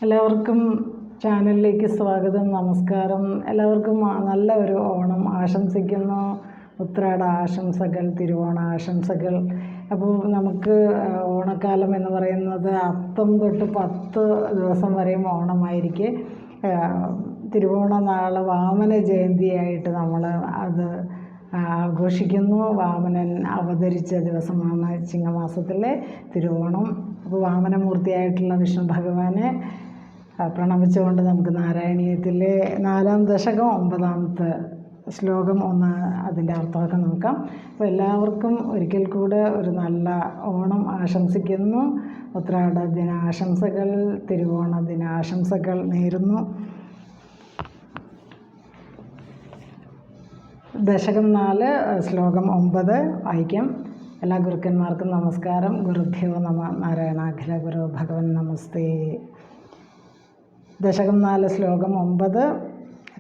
എല്ലാവർക്കും ചാനലിലേക്ക് സ്വാഗതം. നമസ്കാരം. എല്ലാവർക്കും നല്ല ഒരു ഓണം ആശംസിക്കുന്നു. ഉത്രാട ആശംസകൾ, തിരുവോണ ആശംസകൾ. അപ്പോൾ നമുക്ക് ഓണക്കാലം എന്ന് പറയുന്നത് അത്തം തൊട്ട് 10 ദിവസം വരെയും ഓണമായിരിക്കെ തിരുവോണ നാളെ വാമന ജയന്തിയായിട്ട് നമ്മൾ അത് ആഘോഷിക്കുന്നു. വാമനൻ അവതരിച്ച ദിവസമാണ് ചിങ്ങമാസത്തിലെ തിരുവോണം. അപ്പോൾ വാമനമൂർത്തിയായിട്ടുള്ള വിഷ്ണു ഭഗവാനെ പ്രണമിച്ചുകൊണ്ട് നമുക്ക് നാരായണീയത്തിലെ 4-ാം ദശകം 9-ാമത്തെ ശ്ലോകം ഒന്ന് അതിൻ്റെ അർത്ഥമൊക്കെ നോക്കാം. അപ്പോൾ എല്ലാവർക്കും ഒരിക്കൽ കൂടെ ഒരു നല്ല ഓണം ആശംസിക്കുന്നു. ഉത്രാട ദിനാശംസകൾ, തിരുവോണ ദിനാശംസകൾ നേരുന്നു. ദശകം 4 ശ്ലോകം 9 വായിക്കാം. എല്ലാ ഗുരുക്കന്മാർക്കും നമസ്കാരം. ഗുരുഭ്യോ നമ. നാരായണാഖില ഗുരു ഭഗവൻ നമസ്തേ. ദശകം 4 ശ്ലോകം 9.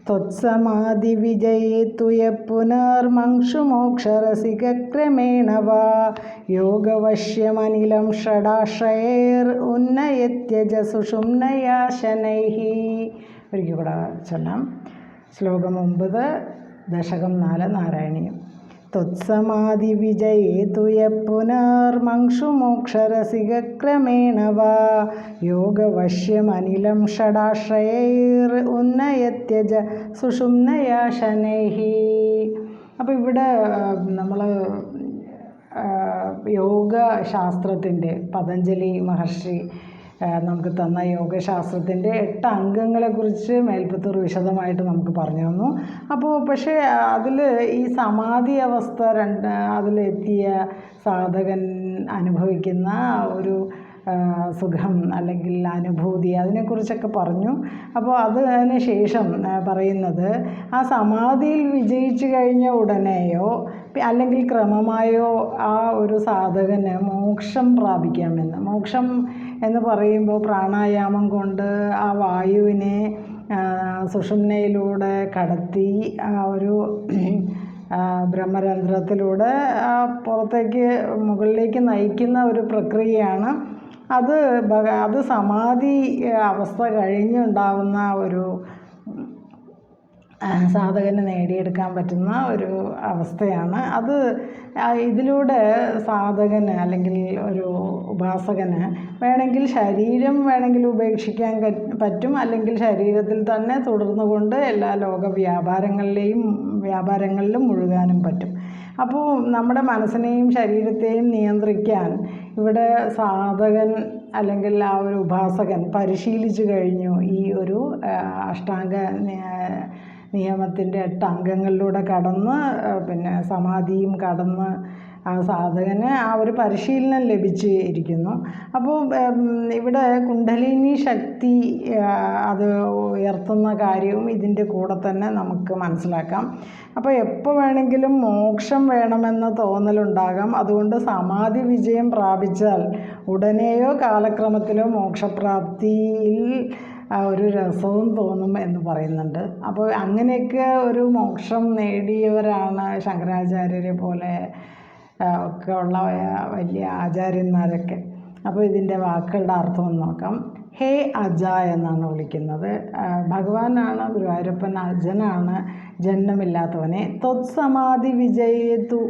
ത്വത്സമാധി വിജയേ തുയ പുനർമംക്ഷുമോക്ഷരസിക്രമേണ വാ യോഗവശ്യമനിലം ഷടാശ്രയൈർ ഉന്നയത്യജ സുഷുമ്നയാ ശനൈഃ. ഒരിക്കൽ കൂടെ ചൊല്ലാം. ശ്ലോകം 9 ദശകം 4 നാരായണീയം. ത്വത്സമാധി വിജയേ തുയ പുനർമംക്ഷുമോക്ഷരസിക്രമേണ വാ യോഗവശ്യമനിലം ഷടാശ്രയൈർ ഉന്നയത്യജ സുഷുമ്നയാ ശനൈഃ. അപ്പോൾ ഇവിടെ നമ്മൾ യോഗശാസ്ത്രത്തിൻ്റെ പതഞ്ജലി മഹർഷി നമുക്ക് തന്ന യോഗശാസ്ത്രത്തിൻ്റെ 8 അംഗങ്ങളെക്കുറിച്ച് മേൽപ്പത്തൂർ വിശദമായിട്ട് നമുക്ക് പറഞ്ഞു തന്നു. അപ്പോൾ പക്ഷേ അതിൽ ഈ സമാധി അവസ്ഥ അതിലെത്തിയ സാധകൻ അനുഭവിക്കുന്ന ഒരു സുഖം അല്ലെങ്കിൽ അനുഭൂതി അതിനെക്കുറിച്ചൊക്കെ പറഞ്ഞു. അപ്പോൾ അതിന് ശേഷം പറയുന്നത് ആ സമാധിയിൽ വിജയിച്ചു കഴിഞ്ഞ ഉടനെയോ അല്ലെങ്കിൽ ക്രമമായോ ആ ഒരു സാധകന് മോക്ഷം പ്രാപിക്കാമെന്ന്. മോക്ഷം എന്ന് പറയുമ്പോൾ പ്രാണായാമം കൊണ്ട് ആ വായുവിനെ സുഷുമ്നയിലൂടെ കടത്തി ആ ഒരു ബ്രഹ്മരന്ധ്രത്തിലൂടെ പുറത്തേക്ക് മുകളിലേക്ക് നയിക്കുന്ന ഒരു പ്രക്രിയയാണ്. അത് സമാധി അവസ്ഥ കഴിഞ്ഞുണ്ടാവുന്ന ഒരു സാധകന് നേടിയെടുക്കാൻ പറ്റുന്ന ഒരു അവസ്ഥയാണ്. ഇതിലൂടെ സാധകന് അല്ലെങ്കിൽ ഒരു ഉപാസകന് വേണമെങ്കിൽ ശരീരം ഉപേക്ഷിക്കാൻ പറ്റും, അല്ലെങ്കിൽ ശരീരത്തിൽ തന്നെ തുടർന്നു കൊണ്ട് എല്ലാ ലോക വ്യാപാരങ്ങളിലും മുഴുകാനും പറ്റും. അപ്പോൾ നമ്മുടെ മനസ്സിനെയും ശരീരത്തെയും നിയന്ത്രിക്കാൻ ഇവിടെ സാധകൻ അല്ലെങ്കിൽ ആ ഒരു ഉപാസകൻ പരിശീലിച്ചു കഴിഞ്ഞു. ഈ ഒരു അഷ്ടാംഗ നിയമത്തിൻ്റെ 8 അംഗങ്ങളിലൂടെ കടന്ന് പിന്നെ സമാധിയും കടന്ന് ആ സാധകന് ആ ഒരു പരിശീലനം ലഭിച്ചിരിക്കുന്നു. അപ്പോൾ ഇവിടെ കുണ്ഡലിനി ശക്തി അത് ഉയർത്തുന്ന കാര്യവും ഇതിൻ്റെ കൂടെ തന്നെ നമുക്ക് മനസ്സിലാക്കാം. അപ്പോൾ എപ്പോൾ വേണമെങ്കിലും മോക്ഷം വേണമെന്ന തോന്നലുണ്ടാകാം. അതുകൊണ്ട് സമാധി വിജയം പ്രാപിച്ചാൽ ഉടനെയോ കാലക്രമത്തിലോ മോക്ഷപ്രാപ്തിയിൽ ഒരു രസവും തോന്നും എന്ന് പറയുന്നുണ്ട്. അപ്പോൾ അങ്ങനെയൊക്കെ ഒരു മോക്ഷം നേടിയവരാണ് ശങ്കരാചാര്യരെ പോലെ ഒക്കെ ഉള്ള വലിയ ആചാര്യന്മാരൊക്കെ. അപ്പോൾ ഇതിൻ്റെ വാക്കുകളുടെ അർത്ഥം ഒന്ന് നോക്കാം. ഹേ അജ എന്നാണ് വിളിക്കുന്നത്. ഭഗവാനാണ്, ഗുരുവായൂരപ്പൻ അജനാണ്, ജന്മമില്ലാത്തവനെ. ത്വത്സമാധി വിജയേതു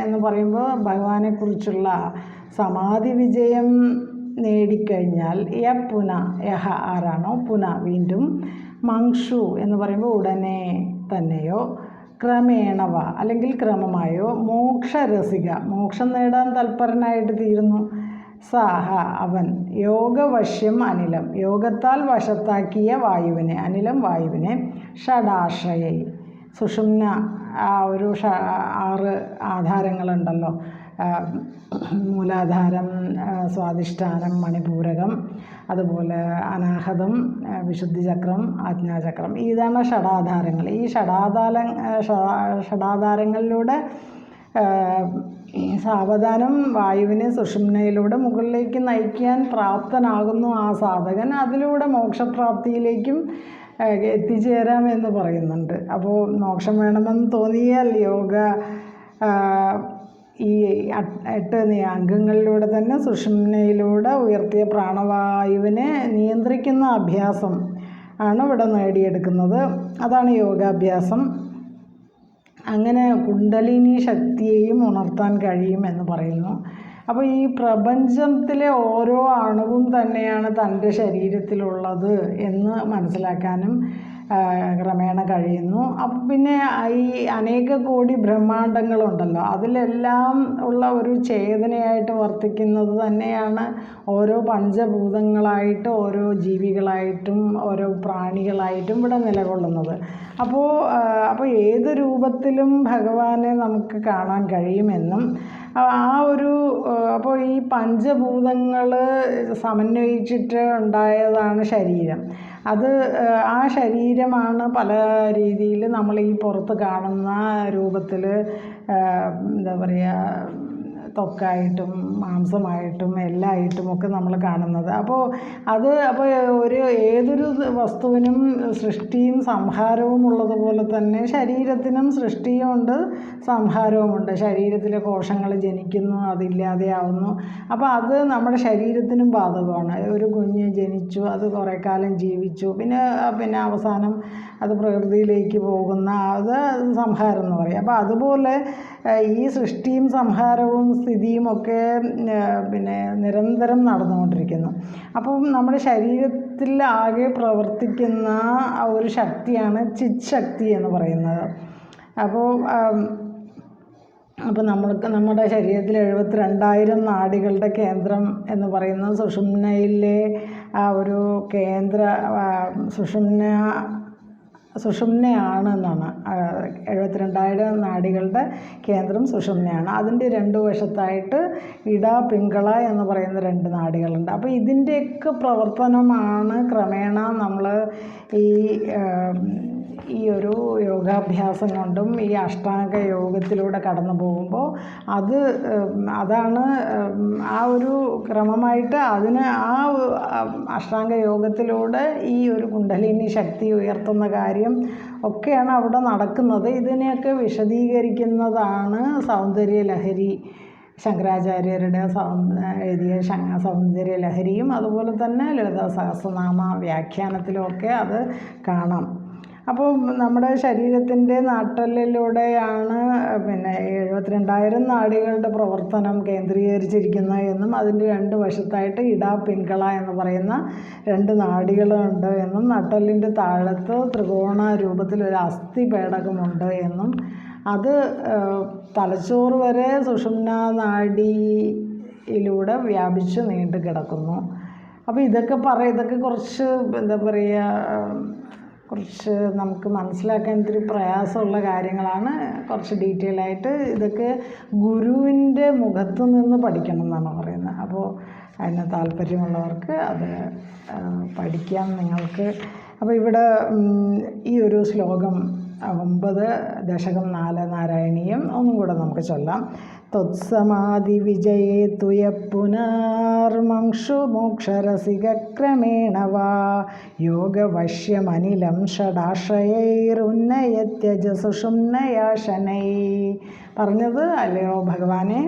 എന്ന് പറയുമ്പോൾ ഭഗവാനെക്കുറിച്ചുള്ള സമാധി വിജയം നേടിക്കഴിഞ്ഞാൽ യഹ ആരാണോ പുന വീണ്ടും, മങ്ഷു എന്ന് പറയുമ്പോൾ ഉടനെ തന്നെയോ, ക്രമേണവ അല്ലെങ്കിൽ ക്രമമായോ, മോക്ഷരസിക മോക്ഷം നേടാൻ തൽപരനായിട്ട് തീരുന്നു, സാഹ അവൻ, യോഗവശ്യം അനിലം യോഗത്താൽ വശത്താക്കിയ വായുവിനെ, അനിലം വായുവിനെ, ഷടാശ്രയൈ സുഷുമ്ന ആ ഒരു 6 ആധാരങ്ങളുണ്ടല്ലോ, മൂലാധാരം, സ്വാധിഷ്ഠാനം, മണിപൂരകം, അതുപോലെ അനാഹതം, വിശുദ്ധിചക്രം, ആജ്ഞാചക്രം. ഇതാണ് ഷടാധാരങ്ങൾ. ഈ ഷടാധാരങ്ങളിലൂടെ സാവധാനം വായുവിനെ സുഷുമ്നയിലൂടെ മുകളിലേക്ക് നയിക്കാൻ പ്രാപ്തനാകുന്നു ആ സാധകൻ. അതിലൂടെ മോക്ഷപ്രാപ്തിയിലേക്കും എത്തിച്ചേരാമെന്ന് പറയുന്നുണ്ട്. അപ്പോൾ മോക്ഷം വേണമെന്ന് തോന്നിയാൽ ഈ 8 അംഗങ്ങളിലൂടെ തന്നെ സുഷുമ്നയിലൂടെ ഉയർത്തിയ പ്രാണവായുവിനെ നിയന്ത്രിക്കുന്ന അഭ്യാസം ആണ് ഇവിടെ നേടിയെടുക്കുന്നത്. അതാണ് യോഗാഭ്യാസം. അങ്ങനെ കുണ്ടലിനി ശക്തിയെയും ഉണർത്താൻ കഴിയുമെന്ന് പറയുന്നു. അപ്പോൾ ഈ പ്രപഞ്ചത്തിലെ ഓരോ അണുവും തന്നെയാണ് തൻ്റെ ശരീരത്തിലുള്ളത് എന്ന് മനസ്സിലാക്കാനും ക്രമേണ കഴിയുന്നു. അപ്പം പിന്നെ ഈ അനേക കോടി ബ്രഹ്മാണ്ടങ്ങളുണ്ടല്ലോ, അതിലെല്ലാം ഉള്ള ഒരു ചേതനയായിട്ട് വർത്തിക്കുന്നത് തന്നെയാണ് ഓരോ പഞ്ചഭൂതങ്ങളായിട്ട്, ഓരോ ജീവികളായിട്ടും, ഓരോ പ്രാണികളായിട്ടും ഇവിടെ നിലകൊള്ളുന്നത്. അപ്പോൾ ഏത് രൂപത്തിലും ഭഗവാനെ നമുക്ക് കാണാൻ കഴിയുമെന്നും അപ്പോൾ ഈ പഞ്ചഭൂതങ്ങൾ സമന്വയിച്ചിട്ട് ഉണ്ടായതാണ് ശരീരം. ആ ശരീരമാണ് പല രീതിയിൽ നമ്മൾ ഈ പുറത്ത് കാണുന്ന രൂപത്തിൽ എന്താ പറയുക, ത്വക്കായിട്ടും മാംസമായിട്ടും എല്ലായിട്ടും ഒക്കെ നമ്മൾ കാണുന്നത്. അപ്പോൾ ഏതൊരു വസ്തുവിനും സൃഷ്ടിയും സംഹാരവും ഉള്ളതുപോലെ തന്നെ ശരീരത്തിനും സൃഷ്ടിയുമുണ്ട്, സംഹാരവുമുണ്ട്. ശരീരത്തിലെ കോശങ്ങൾ ജനിക്കുന്നു, അതില്ലാതെയാവുന്നു. അപ്പോൾ അത് നമ്മുടെ ശരീരത്തിനും ബാധകമാണ്. ഒരു കുഞ്ഞ് ജനിച്ചു, അത് കുറേ കാലം ജീവിച്ചു, പിന്നെ അവസാനം അത് പ്രകൃതിയിലേക്ക് പോകുന്ന അത് സംഹാരം എന്ന് പറയും. അപ്പോൾ അതുപോലെ ഈ സൃഷ്ടിയും സംഹാരവും സ്ഥിതിയും ഒക്കെ നിരന്തരം നടന്നുകൊണ്ടിരിക്കുന്നു. അപ്പം നമ്മുടെ ശരീരത്തിൽ ആകെ പ്രവർത്തിക്കുന്ന ഒരു ശക്തിയാണ് ചിത് ശക്തി എന്ന് പറയുന്നത്. അപ്പോൾ നമ്മുടെ ശരീരത്തിൽ 72,000 നാഡികളുടെ കേന്ദ്രം എന്ന് പറയുന്നത് സുഷുമ്നയിലെ ആ ഒരു കേന്ദ്ര സുഷുമ്നയാണെന്നാണ്. 72,000 നാഡികളുടെ കേന്ദ്രം സുഷുമ്നയാണ്. അതിൻ്റെ 2 വശത്തായിട്ട് ഇട, പിംഗള എന്ന് പറയുന്ന 2 നാഡികളുണ്ട്. അപ്പോൾ ഇതിൻ്റെയൊക്കെ പ്രവർത്തനമാണ് ക്രമേണ നമ്മൾ ഈ ഒരു യോഗാഭ്യാസം കൊണ്ടും ഈ അഷ്ടാംഗ യോഗത്തിലൂടെ കടന്നു പോകുമ്പോൾ അതാണ് ആ ഒരു ക്രമമായിട്ട് ആ അഷ്ടാംഗ യോഗത്തിലൂടെ ഈ ഒരു കുണ്ടലിനി ശക്തി ഉയർത്തുന്ന കാര്യം ഒക്കെയാണ് അവിടെ നടക്കുന്നത്. ഇതിനെയൊക്കെ വിശദീകരിക്കുന്നതാണ് സൗന്ദര്യലഹരി. ശങ്കരാചാര്യരുടെ എഴുതിയ സൗന്ദര്യലഹരിയും അതുപോലെ തന്നെ ലളിതാ സഹസ്രനാമ വ്യാഖ്യാനത്തിലുമൊക്കെ അത് കാണാം. അപ്പോൾ നമ്മുടെ ശരീരത്തിൻ്റെ നട്ടെല്ലിലൂടെയാണ് 72,000 നാഡികളുടെ പ്രവർത്തനം കേന്ദ്രീകരിച്ചിരിക്കുന്നത് എന്നും അതിൻ്റെ 2 വശത്തായിട്ട് ഇട, പിംഗള എന്ന് പറയുന്ന 2 നാഡികളുണ്ട് എന്നും നട്ടെല്ലിൻ്റെ താഴത്ത് ത്രികോണ രൂപത്തിലൊരു അസ്ഥി പേടകമുണ്ട് എന്നും അത് തലച്ചോറ് വരെ സുഷുമ്ന നാഡിയിലൂടെ വ്യാപിച്ച് നീണ്ടു കിടക്കുന്നു. അപ്പോൾ ഇതൊക്കെ കുറച്ച് എന്താ പറയുക, കുറച്ച് നമുക്ക് മനസ്സിലാക്കാൻ ഇത്തിരി പ്രയാസമുള്ള കാര്യങ്ങളാണ്. കുറച്ച് ഡീറ്റെയിൽ ആയിട്ട് ഇതൊക്കെ ഗുരുവിൻ്റെ മുഖത്ത് നിന്ന് പഠിക്കണം എന്നാണ് പറയുന്നത്. അപ്പോൾ അതിന് താല്പര്യമുള്ളവർക്ക് അത് പഠിക്കാം നിങ്ങൾക്ക്. അപ്പോൾ ഇവിടെ ഈ ഒരു ശ്ലോകം 9 ദശകം 4 നാരായണീയം ഒന്നും കൂടെ നമുക്ക് ചൊല്ലാം. ത്വത്സമാധി വിജയേ തുയ പുനർമംഷു മോക്ഷരസികക്രമേണ വാ യോഗവശ്യമനിലം ഷടാശ്രയൈരുന്നയത്യജ സുഷുമ്നയാശനൈ. പറഞ്ഞത് അല്ലയോ ഭഗവാനെ,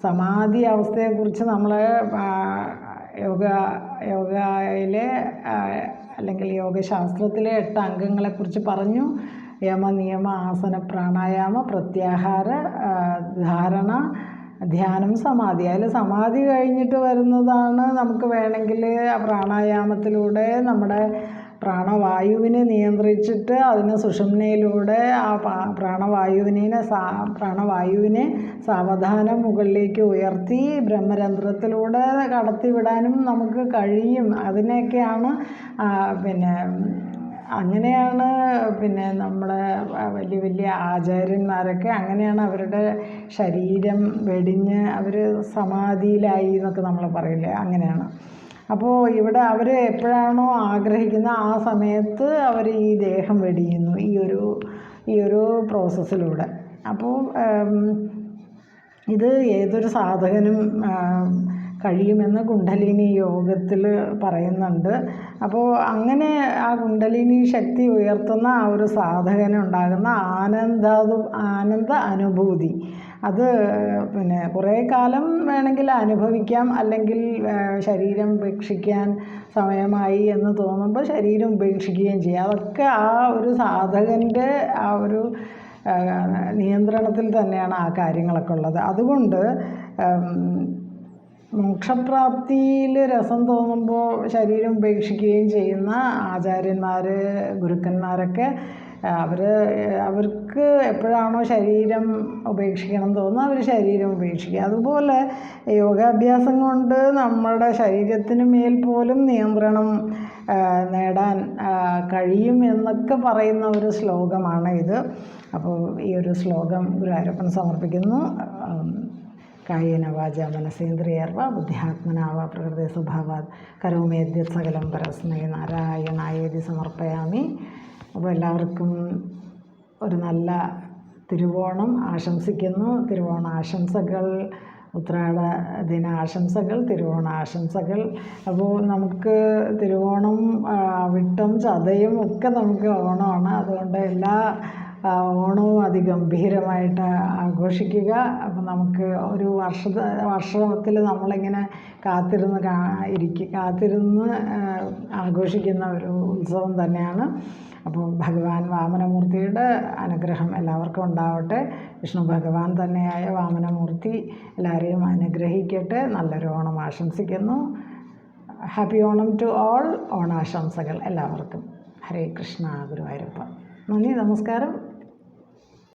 സമാധി അവസ്ഥയെക്കുറിച്ച് നമ്മൾ യോഗയിലെ അല്ലെങ്കിൽ യോഗശാസ്ത്രത്തിലെ 8 അംഗങ്ങളെക്കുറിച്ച് പറഞ്ഞു. യമ, നിയമ, ആസന, പ്രാണായാമ, പ്രത്യാഹാര, ധാരണ, ധ്യാനം, സമാധി. അതിൽ സമാധി കഴിഞ്ഞിട്ട് വരുന്നതാണ് നമുക്ക് വേണമെങ്കിൽ പ്രാണായാമത്തിലൂടെ നമ്മുടെ പ്രാണവായുവിനെ നിയന്ത്രിച്ചിട്ട് അതിനെ സുഷുമ്നയിലൂടെ ആ പ്രാണവായുവിനെ സാവധാനം മുകളിലേക്ക് ഉയർത്തി ബ്രഹ്മരന്ധ്രത്തിലൂടെ കടത്തിവിടാനും നമുക്ക് കഴിയും. അതിനെയൊക്കെയാണ് അങ്ങനെയാണ് നമ്മുടെ വലിയ വലിയ ആചാര്യന്മാരൊക്കെ അങ്ങനെയാണ് അവരുടെ ശരീരം വെടിഞ്ഞ് അവർ സമാധിയിലായി എന്നൊക്കെ നമ്മൾ പറയില്ലേ, അങ്ങനെയാണ്. അപ്പോൾ ഇവിടെ അവർ എപ്പോഴാണോ ആഗ്രഹിക്കുന്ന ആ സമയത്ത് അവർ ഈ ദേഹം വെടിയുന്നു ഈ ഒരു പ്രോസസ്സിലൂടെ. അപ്പോൾ ഇത് ഏതൊരു സാധകനും കഴിയുമെന്ന് കുണ്ടലിനി യോഗത്തിൽ പറയുന്നുണ്ട്. അപ്പോൾ അങ്ങനെ ആ കുണ്ടലിനി ശക്തി ഉയർത്തുന്ന ആ ഒരു സാധകനുണ്ടാകുന്ന ആനന്ദ അനുഭൂതി, അത് പിന്നെ കുറേ കാലം വേണമെങ്കിൽ അനുഭവിക്കാം, അല്ലെങ്കിൽ ശരീരം ഉപേക്ഷിക്കാൻ സമയമായി എന്ന് തോന്നുമ്പോൾ ശരീരം ഉപേക്ഷിക്കുകയും ചെയ്യാം. അതൊക്കെ ആ ഒരു സാധകൻ്റെ ആ ഒരു നിയന്ത്രണത്തിൽ തന്നെയാണ് ആ കാര്യങ്ങളൊക്കെ ഉള്ളത്. അതുകൊണ്ട് മോക്ഷപ്രാപ്തിയിൽ രസം തോന്നുമ്പോൾ ശരീരം ഉപേക്ഷിക്കുകയും ചെയ്യുന്ന ആചാര്യന്മാർ, ഗുരുക്കന്മാരൊക്കെ അവർക്ക് എപ്പോഴാണോ ശരീരം ഉപേക്ഷിക്കണം തോന്നുന്നത് അവർ ശരീരം ഉപേക്ഷിക്കുക. അതുപോലെ യോഗാഭ്യാസം കൊണ്ട് നമ്മുടെ ശരീരത്തിന് മേൽ പോലും നിയന്ത്രണം നേടാൻ കഴിയും എന്നൊക്കെ പറയുന്ന ഒരു ശ്ലോകമാണ് ഇത്. അപ്പോൾ ഈ ഒരു ശ്ലോകം ഗുരുവായൂരപ്പൻ സമർപ്പിക്കുന്നു. കായേന വാച മനസേന്ദ്രിയർവ ബുദ്ധ്യാത്മനാവ പ്രകൃതി സ്വഭാവാത് കരോമേദ്യ സകലം പരസ്മൈ നാരായണായേതി സമർപ്പയാമി. അപ്പോൾ എല്ലാവർക്കും ഒരു നല്ല തിരുവോണം ആശംസിക്കുന്നു. തിരുവോണ ആശംസകൾ, ഉത്രാട ദിനാശംസകൾ, തിരുവോണാശംസകൾ. അപ്പോൾ നമുക്ക് തിരുവോണം, വിട്ടം, ചതയും ഒക്കെ നമുക്ക് ഓണമാണ്. അതുകൊണ്ട് എല്ലാ ഓണവും അതിഗംഭീരമായിട്ട് ആഘോഷിക്കുക. അപ്പം നമുക്ക് ഒരു വർഷത്തിൽ നമ്മളിങ്ങനെ കാത്തിരുന്ന് ആഘോഷിക്കുന്ന ഒരു ഉത്സവം തന്നെയാണ്. അപ്പോൾ ഭഗവാൻ വാമനമൂർത്തിയുടെ അനുഗ്രഹം എല്ലാവർക്കും ഉണ്ടാവട്ടെ. വിഷ്ണു ഭഗവാൻ തന്നെയായ വാമനമൂർത്തി എല്ലാവരെയും അനുഗ്രഹിക്കട്ടെ. നല്ലൊരു ഓണം ആശംസിക്കുന്നു. Happy Onam to all. ഓണാശംസകൾ എല്ലാവർക്കും. ഹരേ കൃഷ്ണ. ഗുരുവായൂരപ്പ. നന്ദി, നമസ്കാരം.